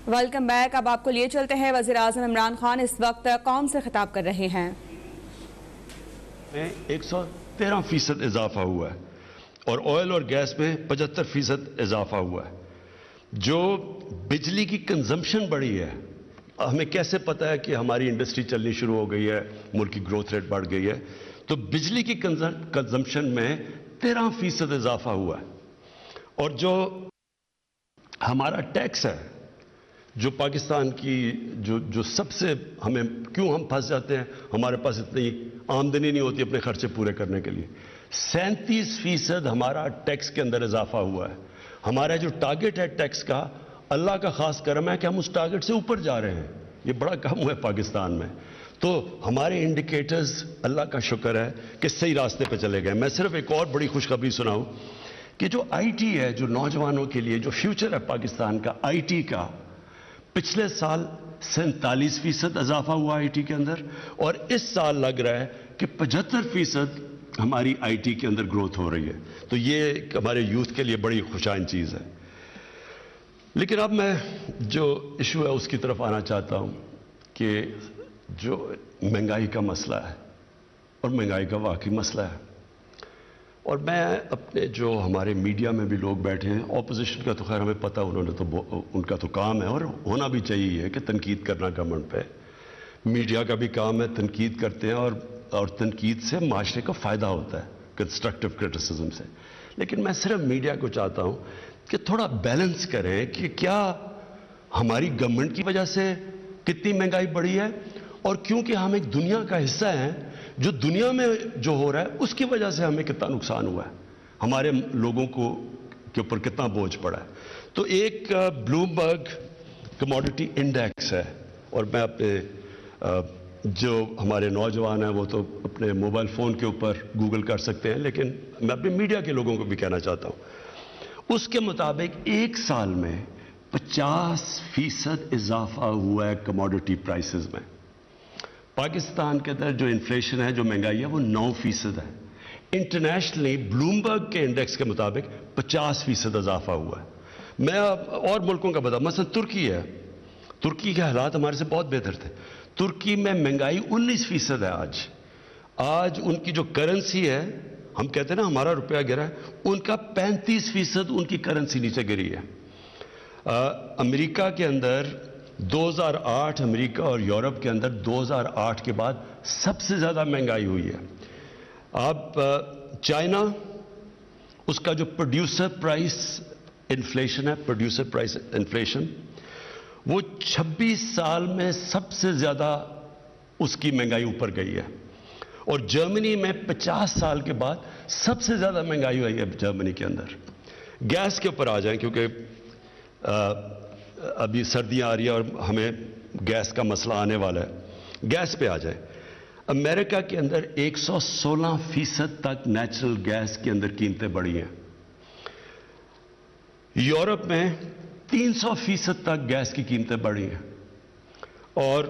Welcome back. اب آپ کو لیے چلتے ہیں. وزیر اعظم عمران خان اس وقت قوم سے خطاب کر رہے ہیں. 113% اضافہ ہوا ہے اور آئل اور گیس میں 75% اضافہ ہوا ہے. جو بجلی کی کنزمپشن بڑھی ہے, ہمیں کیسے پتا ہے کہ ہماری انڈسٹری چلنی شروع ہو گئی ہے, ملک کی گروتھ ریٹ بڑھ گئی ہے؟ تو بجلی کی کنزمپشن میں 13% اضافہ ہوا ہے. اور جو ہمارا ٹیکس ہے, جو پاکستان کی جو سب سے ہمیں کیوں ہم پھنس جاتے ہیں, ہمارے پاس اتنی آمدنی نہیں ہوتی اپنے خرچے پورے کرنے کے لیے. 37% ہمارا ٹیکس کے اندر اضافہ ہوا ہے. ہمارا جو ٹارگٹ ہے ٹیکس کا, اللہ کا خاص کرم ہے کہ ہم اس ٹارگٹ سے اوپر جا رہے ہیں. یہ بڑا کم ہوا ہے پاکستان میں. تو ہمارے انڈیکیٹرز اللہ کا شکر ہے کہ صحیح راستے پہ چلے گئے. میں صرف ایک اور بڑی خوشخبری سناؤں کہ جو آئی ٹی ہے, جو نوجوانوں کے لیے جو فیوچر ہے پاکستان کا آئی ٹی کا, پچھلے سال 47% اضافہ ہوا آئی ٹی کے اندر, اور اس سال لگ رہا ہے کہ 75% ہماری آئی ٹی کے اندر گروتھ ہو رہی ہے. تو یہ ہمارے یوتھ کے لیے بڑی خوشائن چیز ہے. لیکن اب میں جو ایشو ہے اس کی طرف آنا چاہتا ہوں کہ جو مہنگائی کا مسئلہ ہے, اور مہنگائی کا واقعی مسئلہ ہے. اور میں اپنے جو ہمارے میڈیا میں بھی لوگ بیٹھے ہیں, اپوزیشن کا تو خیر ہمیں پتہ, ان کا تو کام ہے اور ہونا بھی چاہیے کہ تنقید کرنا گورنمنٹ پہ. میڈیا کا بھی کام ہے, تنقید کرتے ہیں, اور تنقید سے معاشرے کو فائدہ ہوتا ہے, کنسٹرکٹیو کرٹیسزم سے. لیکن میں صرف میڈیا کو چاہتا ہوں کہ تھوڑا بیلنس کریں کہ کیا ہماری گورنمنٹ کی وجہ سے کتنی مہنگائی بڑھی ہے, اور کیونکہ ہم ایک دنیا کا حصہ ہیں, جو دنیا میں جو ہو رہا ہے اس کی وجہ سے ہمیں کتنا نقصان ہوا ہے, ہمارے لوگوں کے اوپر کتنا بوجھ پڑا ہے. تو ایک بلومبرگ کموڈٹی انڈیکس ہے, اور میں اپنے جو ہمارے نوجوان ہیں وہ تو اپنے موبائل فون کے اوپر گوگل کر سکتے ہیں, لیکن میں اپنے میڈیا کے لوگوں کو بھی کہنا چاہتا ہوں. اس کے مطابق ایک سال میں 50% اضافہ ہوا ہے کموڈٹی پرائسز میں. پاکستان کے اندر جو انفلیشن ہے, جو مہنگائی ہے, وہ 9% ہے. انٹرنیشنلی بلومبرگ کے انڈیکس کے مطابق 50% اضافہ ہوا ہے. میں اور ملکوں کا بتا, مثلا ترکی ہے, ترکی کے حالات ہمارے سے بہت بہتر تھے. ترکی میں مہنگائی 19% ہے آج ان کی جو کرنسی ہے, ہم کہتے ہیں نا ہمارا روپیہ گرا ہے, ان کا 35% ان کی کرنسی نیچے گری ہے. امریکہ کے اندر 2008, امریکہ اور یورپ کے اندر 2008 کے بعد سب سے زیادہ مہنگائی ہوئی ہے. اب چائنا, اس کا جو پروڈیوسر پرائس انفلیشن ہے, پروڈیوسر پرائس انفلیشن, وہ 26 سال میں سب سے زیادہ اس کی مہنگائی اوپر گئی ہے. اور جرمنی میں 50 سال کے بعد سب سے زیادہ مہنگائی ہوئی ہے جرمنی کے اندر. گیس کے اوپر آ جائیں, کیونکہ ابھی سردیاں آ رہی ہیں اور ہمیں گیس کا مسئلہ آنے والا ہے. گیس پہ آ جائیں. امریکہ کے اندر 116% تک نیچرل گیس کے اندر قیمتیں بڑھی ہیں. یورپ میں 300% تک گیس کی قیمتیں بڑھی ہیں. اور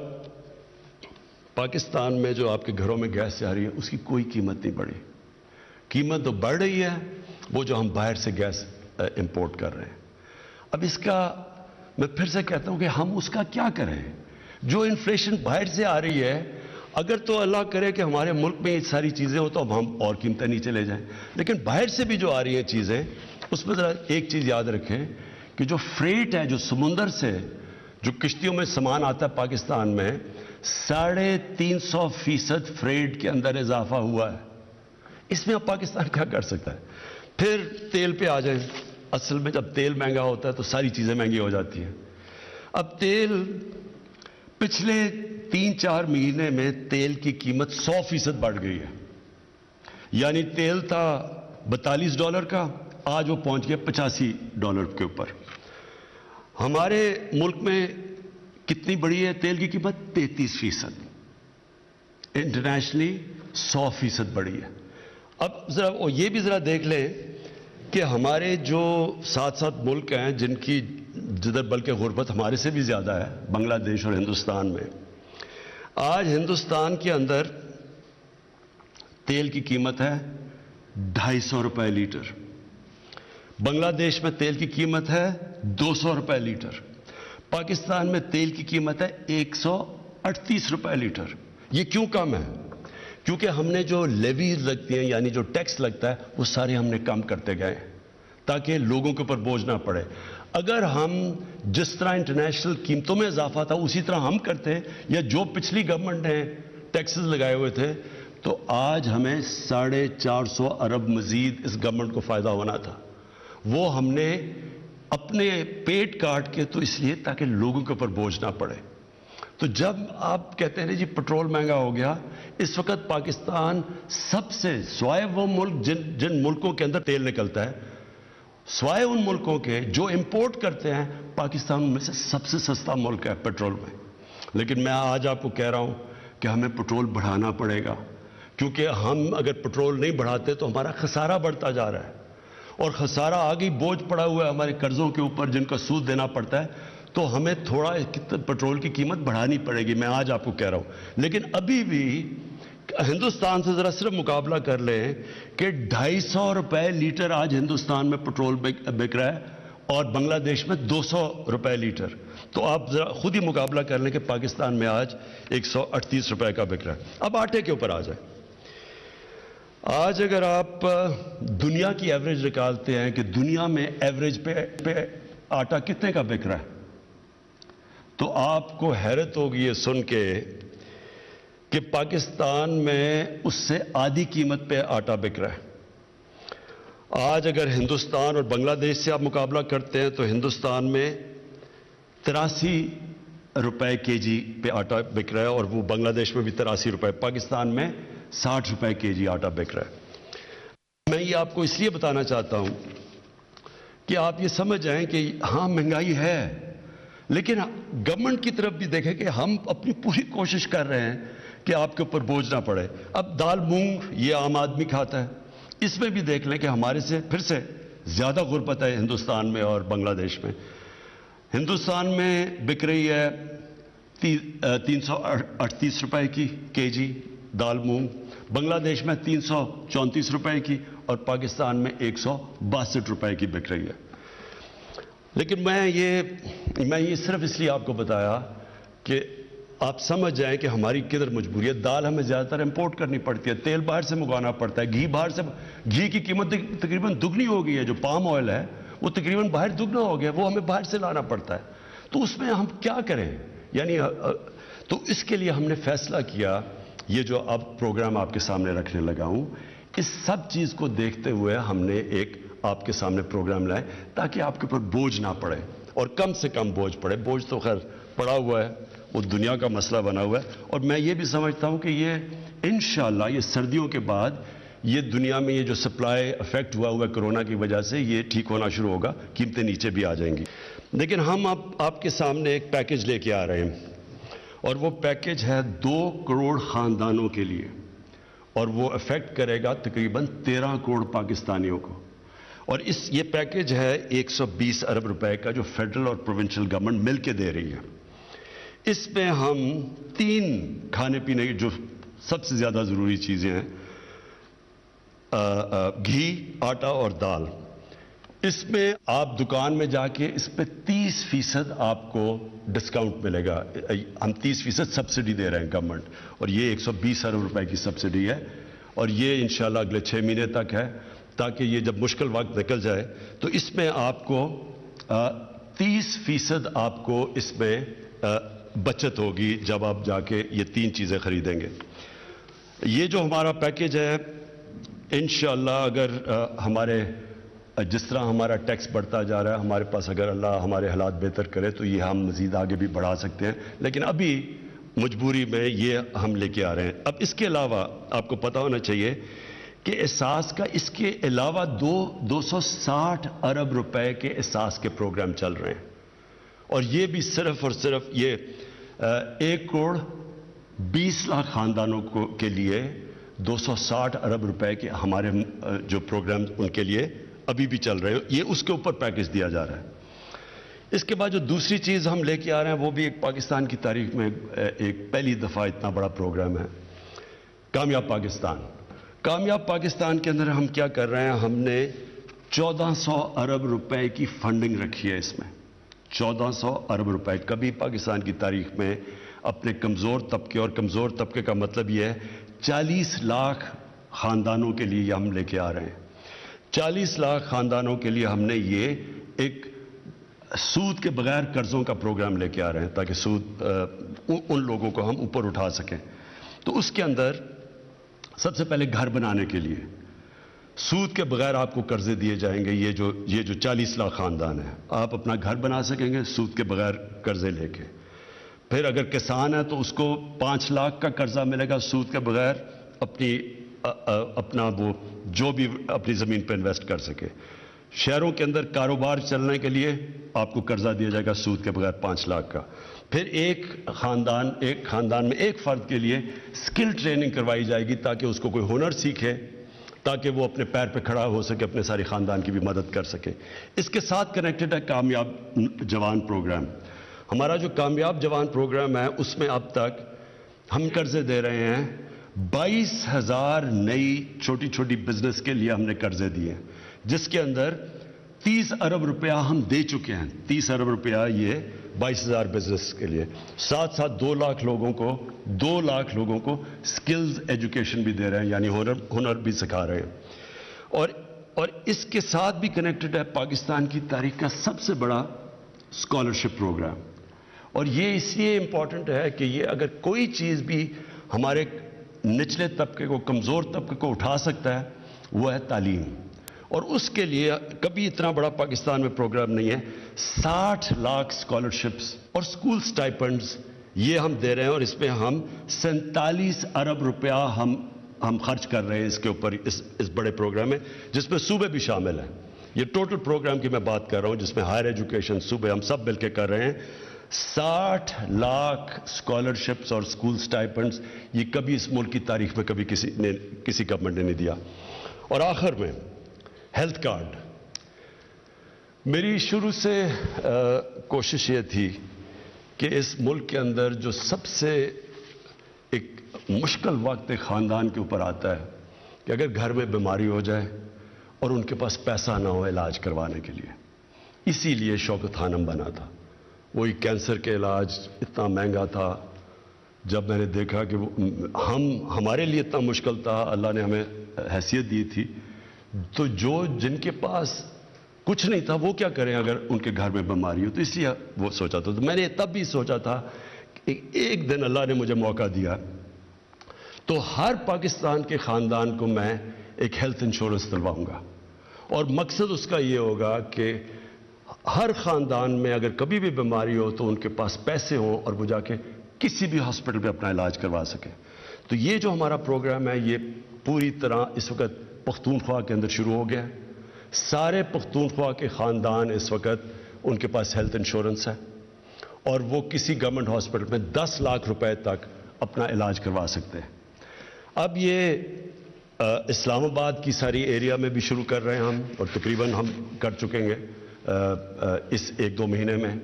پاکستان میں جو آپ کے گھروں میں گیس جا رہی ہے اس کی کوئی قیمت نہیں بڑھی. قیمت تو بڑھ رہی ہے وہ جو ہم باہر سے گیس امپورٹ کر رہے ہیں. اب اس کا میں پھر سے کہتا ہوں کہ ہم اس کا کیا کریں؟ جو انفلیشن باہر سے آ رہی ہے, اگر تو اللہ کرے کہ ہمارے ملک میں یہ ساری چیزیں ہو تو اب ہم اور قیمتیں نیچے لے جائیں. لیکن باہر سے بھی جو آ رہی ہیں چیزیں, اس میں ذرا ایک چیز یاد رکھیں کہ جو فریٹ ہے, جو سمندر سے جو کشتیوں میں سامان آتا ہے پاکستان میں, 350% فریٹ کے اندر اضافہ ہوا ہے. اس میں اب پاکستان کیا کر سکتا ہے؟ پھر تیل پہ آ جائیں. اصل میں جب تیل مہنگا ہوتا ہے تو ساری چیزیں مہنگی ہو جاتی ہیں. اب تیل پچھلے 3-4 مہینے میں تیل کی قیمت 100% بڑھ گئی ہے. یعنی تیل تھا $42 کا, آج وہ پہنچ گیا $85 کے اوپر. ہمارے ملک میں کتنی بڑی ہے تیل کی قیمت؟ 33%. انٹرنیشنلی 100% بڑی ہے. اب ذرا یہ بھی ذرا دیکھ لیں کہ ہمارے جو ساتھ ملک ہیں جن کی جدھر بلکہ غربت ہمارے سے بھی زیادہ ہے, بنگلہ دیش اور ہندوستان میں, آج ہندوستان کے اندر تیل کی قیمت ہے $250 لیٹر. بنگلہ دیش میں تیل کی قیمت ہے $200 لیٹر. پاکستان میں تیل کی قیمت ہے 138 روپے لیٹر. یہ کیوں کم ہے؟ کیونکہ ہم نے جو لیویز لگتی ہیں یعنی جو ٹیکس لگتا ہے وہ سارے ہم نے کم کرتے گئے تاکہ لوگوں کے اوپر بوجھ نہ پڑے. اگر ہم جس طرح انٹرنیشنل قیمتوں میں اضافہ تھا اسی طرح ہم کرتے یا جو پچھلی گورنمنٹ نے ٹیکسز لگائے ہوئے تھے تو آج ہمیں 450 ارب مزید اس گورنمنٹ کو فائدہ ہونا تھا. وہ ہم نے اپنے پیٹ کاٹ کے تو اس لیے تاکہ لوگوں کے اوپر بوجھ نہ پڑے. تو جب آپ کہتے ہیں جی پٹرول مہنگا ہو گیا، اس وقت پاکستان سب سے سوائے وہ ملک جن ملکوں کے اندر تیل نکلتا ہے، سوائے ان ملکوں کے جو امپورٹ کرتے ہیں، پاکستان میں سے سب سے سستا ملک ہے پیٹرول میں. لیکن میں آج آپ کو کہہ رہا ہوں کہ ہمیں پٹرول بڑھانا پڑے گا، کیونکہ ہم اگر پٹرول نہیں بڑھاتے تو ہمارا خسارہ بڑھتا جا رہا ہے، اور خسارہ آگے بوجھ پڑا ہوا ہے ہمارے قرضوں کے اوپر جن کا سود دینا پڑتا ہے. تو ہمیں تھوڑا پٹرول کی قیمت بڑھانی پڑے گی، میں آج آپ کو کہہ رہا ہوں. لیکن ابھی بھی ہندوستان سے ذرا صرف مقابلہ کر لیں کہ 250 روپے لیٹر آج ہندوستان میں پٹرول بک رہا ہے اور بنگلہ دیش میں 200 روپے لیٹر. تو آپ ذرا خود ہی مقابلہ کر لیں کہ پاکستان میں آج 138 روپے کا بک رہا ہے. اب آٹے کے اوپر آ جائیں. آج اگر آپ دنیا کی ایوریج نکالتے ہیں کہ دنیا میں ایوریج پہ آٹا کتنے کا بک رہا ہے، تو آپ کو حیرت ہوگی یہ سن کے کہ پاکستان میں اس سے آدھی قیمت پہ آٹا بک رہا ہے. آج اگر ہندوستان اور بنگلہ دیش سے آپ مقابلہ کرتے ہیں تو ہندوستان میں 83 روپے کے جی پہ آٹا بک رہا ہے اور وہ بنگلہ دیش میں بھی 83 روپے. پاکستان میں 60 روپے کے جی آٹا بک رہا ہے. میں یہ آپ کو اس لیے بتانا چاہتا ہوں کہ آپ یہ سمجھ جائیں کہ ہاں مہنگائی ہے، لیکن گورنمنٹ کی طرف بھی دیکھیں کہ ہم اپنی پوری کوشش کر رہے ہیں کہ آپ کے اوپر بوجھ نہ پڑے. اب دال مونگ یہ عام آدمی کھاتا ہے، اس میں بھی دیکھ لیں کہ ہمارے سے پھر سے زیادہ غربت ہے ہندوستان میں اور بنگلہ دیش میں. ہندوستان میں بک رہی ہے 338 روپے کی کے جی دال مونگ، بنگلہ دیش میں 334 روپے کی اور پاکستان میں 162 روپے کی بک رہی ہے. لیکن میں یہ صرف اس لیے آپ کو بتایا کہ آپ سمجھ جائیں کہ ہماری کدھر مجبوری ہے. دال ہمیں زیادہ تر امپورٹ کرنی پڑتی ہے، تیل باہر سے منگوانا پڑتا ہے، گھی کی قیمت تقریباً دگنی ہو گئی ہے. جو پام آئل ہے وہ تقریباً باہر دگنا ہو گیا، وہ ہمیں باہر سے لانا پڑتا ہے. تو اس میں ہم کیا کریں؟ یعنی تو اس کے لیے ہم نے فیصلہ کیا، یہ جو اب پروگرام آپ کے سامنے رکھنے لگا ہوں، اس سب چیز کو دیکھتے ہوئے ہم نے ایک آپ کے سامنے پروگرام لائے تاکہ آپ کے اوپر بوجھ نہ پڑے اور کم سے کم بوجھ پڑے. بوجھ تو خیر پڑا ہوا ہے، وہ دنیا کا مسئلہ بنا ہوا ہے. اور میں یہ بھی سمجھتا ہوں کہ یہ انشاءاللہ یہ سردیوں کے بعد یہ دنیا میں یہ جو سپلائی افیکٹ ہوا ہے کرونا کی وجہ سے یہ ٹھیک ہونا شروع ہوگا، قیمتیں نیچے بھی آ جائیں گی. لیکن ہم اب آپ کے سامنے ایک پیکج لے کے آ رہے ہیں اور وہ پیکج ہے 2 کروڑ خاندانوں کے لیے اور وہ افیکٹ کرے گا تقریباً 13 کروڑ پاکستانیوں کو. اور یہ پیکج ہے 120 ارب روپے کا جو فیڈرل اور پروونشل گورنمنٹ مل کے دے رہی ہے. اس میں ہم 3 کھانے پینے کی جو سب سے زیادہ ضروری چیزیں ہیں، گھی، آٹا اور دال، اس میں آپ دکان میں جا کے اس پہ 30% آپ کو ڈسکاؤنٹ ملے گا. ہم 30% سبسڈی دے رہے ہیں گورنمنٹ، اور یہ 120 ارب روپے کی سبسڈی ہے اور یہ انشاءاللہ اگلے 6 مہینے تک ہے تاکہ یہ جب مشکل وقت نکل جائے تو اس میں آپ کو 30% آپ کو اس میں بچت ہوگی جب آپ جا کے یہ 3 چیزیں خریدیں گے. یہ جو ہمارا پیکج ہے انشاءاللہ اگر ہمارے جس طرح ہمارا ٹیکس بڑھتا جا رہا ہے، ہمارے پاس اگر اللہ ہمارے حالات بہتر کرے تو یہ ہم مزید آگے بھی بڑھا سکتے ہیں، لیکن ابھی مجبوری میں یہ ہم لے کے آ رہے ہیں. اب اس کے علاوہ آپ کو پتہ ہونا چاہیے کہ احساس کا اس کے علاوہ 260 ارب روپے کے احساس کے پروگرام چل رہے ہیں اور یہ بھی صرف اور صرف یہ 1 کروڑ 20 لاکھ خاندانوں کے لیے 260 ارب روپے کے ہمارے جو پروگرام ان کے لیے ابھی بھی چل رہے ہیں. یہ اس کے اوپر پیکج دیا جا رہا ہے. اس کے بعد جو دوسری چیز ہم لے کے آ رہے ہیں وہ بھی ایک پاکستان کی تاریخ میں ایک پہلی دفعہ اتنا بڑا پروگرام ہے، کامیاب پاکستان. کامیاب پاکستان کے اندر ہم کیا کر رہے ہیں؟ ہم نے 1400 ارب روپے کی فنڈنگ رکھی ہے. اس میں 1400 ارب روپے. کبھی پاکستان کی تاریخ میں اپنے کمزور طبقے، اور کمزور طبقے کا مطلب یہ ہے 40 لاکھ خاندانوں کے لیے ہم لے کے آ رہے ہیں. 40 لاکھ خاندانوں کے لیے ہم نے یہ ایک سود کے بغیر قرضوں کا پروگرام لے کے آ رہے ہیں تاکہ سود ان لوگوں کو ہم اوپر اٹھا سکیں. تو اس کے اندر سب سے پہلے گھر بنانے کے لیے سود کے بغیر آپ کو قرضے دیے جائیں گے. یہ جو 40 لاکھ خاندان ہیں، آپ اپنا گھر بنا سکیں گے سود کے بغیر قرضے لے کے. پھر اگر کسان ہے تو اس کو 5 لاکھ کا قرضہ ملے گا سود کے بغیر، اپنا وہ جو بھی اپنی زمین پہ انویسٹ کر سکے. شہروں کے اندر کاروبار چلنے کے لیے آپ کو قرضہ دیا جائے گا سود کے بغیر 5 لاکھ کا. پھر ایک خاندان میں ایک فرد کے لیے سکل ٹریننگ کروائی جائے گی تاکہ اس کو کوئی ہنر سیکھے، تاکہ وہ اپنے پیر پہ کھڑا ہو سکے، اپنے ساری خاندان کی بھی مدد کر سکے. اس کے ساتھ کنیکٹڈ ہے کامیاب جوان پروگرام. ہمارا جو کامیاب جوان پروگرام ہے اس میں اب تک ہم قرضے دے رہے ہیں 22,000 نئی چھوٹی چھوٹی بزنس کے لیے ہم نے قرضے دیے ہیں، جس کے اندر 30 ارب روپیہ ہم دے چکے ہیں. 30 ارب روپیہ یہ 22,000 بزنس کے لیے. ساتھ ساتھ 2 لاکھ لوگوں کو سکلز ایجوکیشن بھی دے رہے ہیں، یعنی ہنر بھی سکھا رہے ہیں. اور اس کے ساتھ بھی کنیکٹڈ ہے پاکستان کی تاریخ کا سب سے بڑا اسکالرشپ پروگرام. اور یہ اس لیے امپورٹنٹ ہے کہ یہ اگر کوئی چیز بھی ہمارے نچلے طبقے کو، کمزور طبقے کو اٹھا سکتا ہے وہ ہے تعلیم. اور اس کے لیے کبھی اتنا بڑا پاکستان میں پروگرام نہیں ہے. 60 لاکھ اسکالرشپس اور اسکول سٹائپنڈز یہ ہم دے رہے ہیں، اور اس میں ہم 47 ارب روپیہ ہم خرچ کر رہے ہیں اس کے اوپر، اس بڑے پروگرام میں، جس میں صوبے بھی شامل ہیں. یہ ٹوٹل پروگرام کی میں بات کر رہا ہوں جس میں ہائر ایجوکیشن، صوبے ہم سب مل کے کر رہے ہیں. 60 لاکھ اسکالرشپس اور اسکول سٹائپنڈز یہ کبھی اس ملک کی تاریخ میں کبھی کسی گورنمنٹ نے نہیں دیا. اور آخر میں ہیلتھ کارڈ. میری شروع سے کوشش یہ تھی کہ اس ملک کے اندر جو سب سے ایک مشکل وقت ایک خاندان کے اوپر آتا ہے کہ اگر گھر میں بیماری ہو جائے اور ان کے پاس پیسہ نہ ہو علاج کروانے کے لیے. اسی لیے شوکت خانم بنا تھا. وہی کینسر کے علاج اتنا مہنگا تھا. جب میں نے دیکھا کہ ہمارے لیے اتنا مشکل تھا، اللہ نے ہمیں حیثیت دی تھی، تو جن کے پاس کچھ نہیں تھا وہ کیا کریں اگر ان کے گھر میں بیماری ہو. تو اس لیے وہ سوچا تھا. تو میں نے تب بھی سوچا تھا کہ ایک دن اللہ نے مجھے موقع دیا تو ہر پاکستان کے خاندان کو میں ایک ہیلتھ انشورنس دلواؤں گا. اور مقصد اس کا یہ ہوگا کہ ہر خاندان میں اگر کبھی بھی بیماری ہو تو ان کے پاس پیسے ہوں اور وہ جا کے کسی بھی ہاسپٹل میں اپنا علاج کروا سکیں. تو یہ جو ہمارا پروگرام ہے یہ پوری طرح اس وقت پختونخوا کے اندر شروع ہو گیا ہے. سارے پختونخوا کے خاندان اس وقت ان کے پاس ہیلتھ انشورنس ہے اور وہ کسی گورنمنٹ ہاسپٹل میں 10 لاکھ روپے تک اپنا علاج کروا سکتے ہیں. اب یہ اسلام آباد کی ساری ایریا میں بھی شروع کر رہے ہیں ہم، اور تقریباً ہم کر چکیں گے اس 1-2 مہینے میں.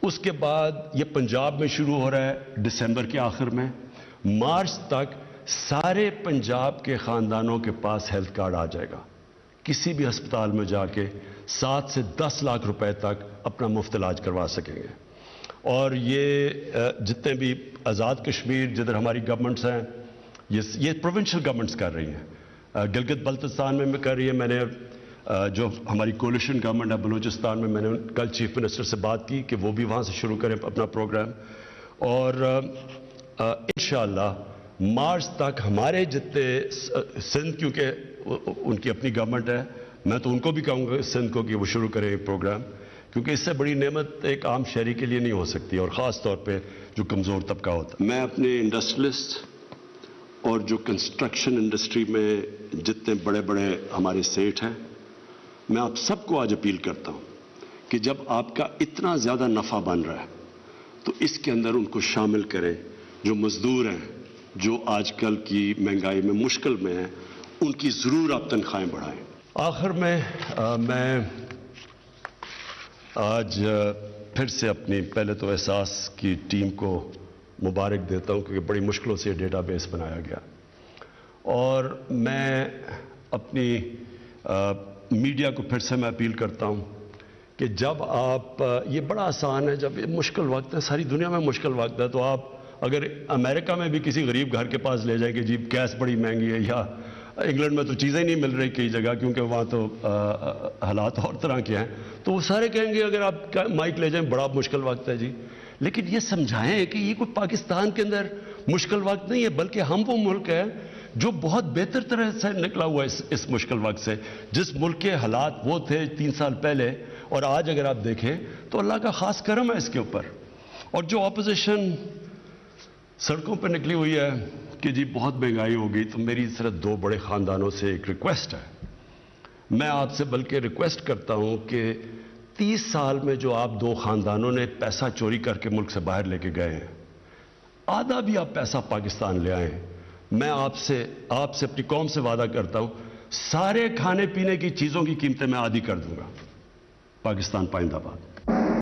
اس کے بعد یہ پنجاب میں شروع ہو رہا ہے دسمبر کے آخر میں. مارچ تک سارے پنجاب کے خاندانوں کے پاس ہیلتھ کارڈ آ جائے گا. کسی بھی ہسپتال میں جا کے 7 سے 10 لاکھ روپے تک اپنا مفت علاج کروا سکیں گے. اور یہ جتنے بھی آزاد کشمیر جدھر ہماری گورنمنٹس ہیں یہ پروونشل گورنمنٹس کر رہی ہیں. گلگت بلتستان میں بھی کر رہی ہے. میں نے جو ہماری کولیشن گورنمنٹ ہے بلوچستان میں نے کل چیف منسٹر سے بات کی کہ وہ بھی وہاں سے شروع کریں اپنا پروگرام. اور انشاءاللہ مارچ تک ہمارے جتنے سندھ، کیونکہ ان کی اپنی گورنمنٹ ہے، میں تو ان کو بھی کہوں گا سندھ کو کہ وہ شروع کریں پروگرام، کیونکہ اس سے بڑی نعمت ایک عام شہری کے لیے نہیں ہو سکتی، اور خاص طور پہ جو کمزور طبقہ ہوتا ہے. میں اپنے انڈسٹریلسٹ اور جو کنسٹرکشن انڈسٹری میں جتنے بڑے بڑے ہمارے سیٹ ہیں، میں آپ سب کو آج اپیل کرتا ہوں کہ جب آپ کا اتنا زیادہ نفع بن رہا ہے تو اس کے اندر ان کو شامل کریں. جو مزدور ہیں، جو آج کل کی مہنگائی میں مشکل میں ہیں، ان کی ضرور آپ تنخواہیں بڑھائیں. آخر میں آج پھر سے اپنی پہلے تو احساس کی ٹیم کو مبارک دیتا ہوں کیونکہ بڑی مشکلوں سے یہ ڈیٹا بیس بنایا گیا. اور میں اپنی میڈیا کو پھر سے میں اپیل کرتا ہوں کہ جب آپ یہ بڑا آسان ہے، جب یہ مشکل وقت ہے، ساری دنیا میں مشکل وقت ہے، تو آپ اگر امریکہ میں بھی کسی غریب گھر کے پاس لے جائیں کہ جی گیس بڑی مہنگی ہے، یا انگلینڈ میں تو چیزیں ہی نہیں مل رہی کئی جگہ کیونکہ وہاں تو حالات اور طرح کے ہیں، تو وہ سارے کہیں گے اگر آپ مائک لے جائیں بڑا مشکل وقت ہے جی. لیکن یہ سمجھائیں کہ یہ کوئی پاکستان کے اندر مشکل وقت نہیں ہے، بلکہ ہم وہ ملک ہے جو بہت بہتر طرح سے نکلا ہوا ہے اس مشکل وقت سے. جس ملک کے حالات وہ تھے 3 سال پہلے اور آج اگر آپ دیکھیں تو اللہ کا خاص کرم ہے اس کے اوپر. اور جو اپوزیشن سڑکوں پہ نکلی ہوئی ہے کہ جی بہت مہنگائی ہو گئی، تو میری صرف 2 بڑے خاندانوں سے ایک ریکویسٹ ہے. میں آپ سے بلکہ ریکویسٹ کرتا ہوں کہ 30 سال میں جو آپ 2 خاندانوں نے پیسہ چوری کر کے ملک سے باہر لے کے گئے ہیں، آدھا بھی آپ پیسہ پاکستان لے آئیں. میں آپ سے اپنی قوم سے وعدہ کرتا ہوں سارے کھانے پینے کی چیزوں کی قیمتیں میں آدھی کر دوں گا. پاکستان پائندہ باد.